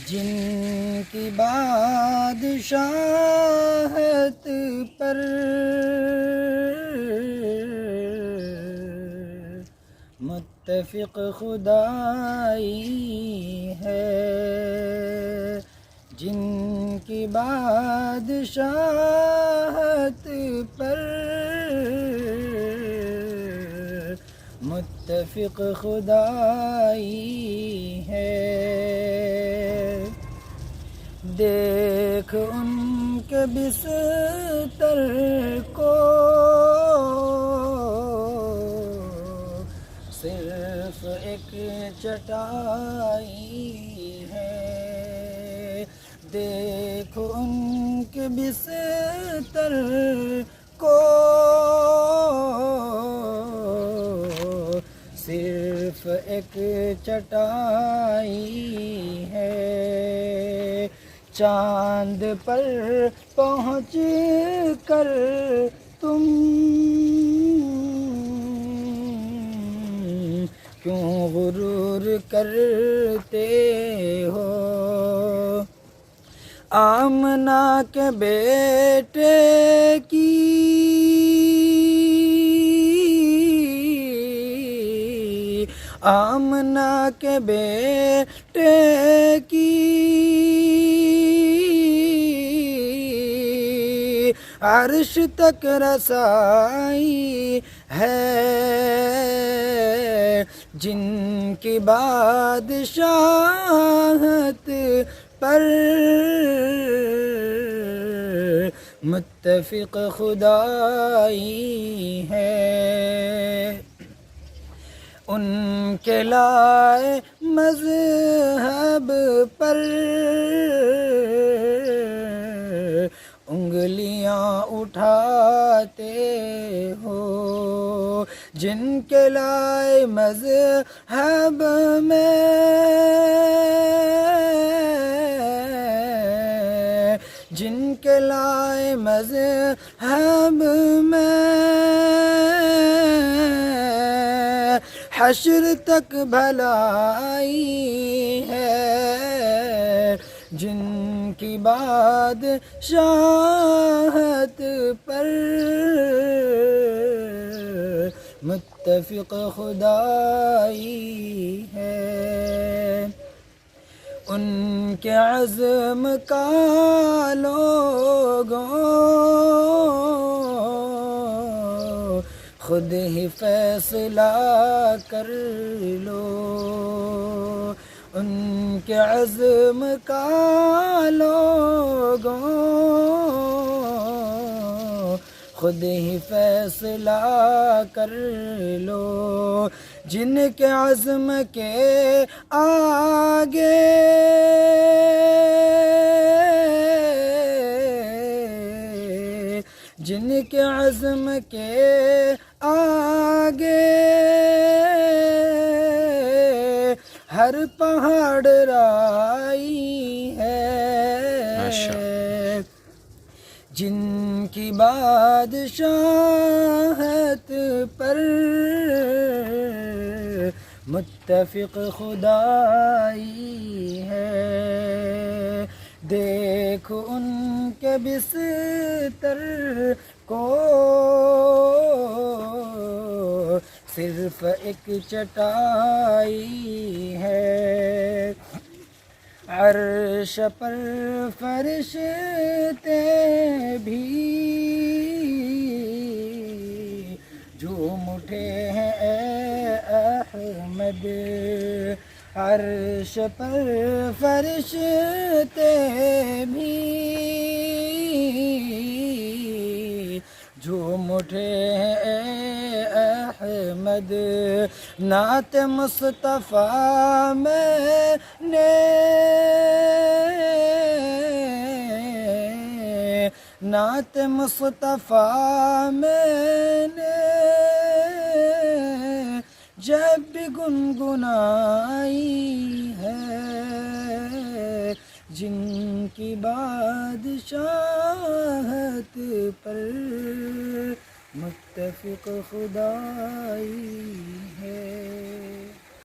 جن کی بادشاہت پر متفق خدائی ہے، جن کی بادشاہت پر متفق خدائی ہے۔ دیکھ ان کے بستر کو صرف ایک چٹائی ہے، دیکھ ان کے بستر کو صرف ایک چٹائی ہے۔ چاند پر پہنچ کر تم کیوں غرور کرتے ہو؟ آمنہ کے بیٹے کی آمنہ کے بیٹے کی عرش تک رسائی ہے، جن کی بادشاہت پر متفق خدائی ہے۔ ان کے لائے مذہب پر انگلیاں اٹھاتے ہو، جن کے لائے مذہب میں جن کے لائے مذہب میں حشر تک بھلائی ہے، جن کی بادشاہت پر متفق خدائی ہے۔ ان کے عزم کا لوگوں خود ہی فیصلہ کر لو، ان کے عزم کا لوگوں خود ہی فیصلہ کر لو، جن کے عزم کے آگے جن کے عزم کے آگے ہر پہاڑ رائی ہے، جن کی بادشاہت پر متفق خدائی ہے۔ دیکھ ان کے بستر کو صرف ایک چٹائی ہے، عرش پر فرشتے بھی جھوم اٹھے ہیں اے احمد، عرش پر فرشتے بھی جھوم اٹھے ہیں اے احمد، نعت مصطفیٰ میں نے نعت مصطفیٰ میں نے جب بھی گنگنائی ہے، جن کی بادشاہت پر متفق خدائی ہے۔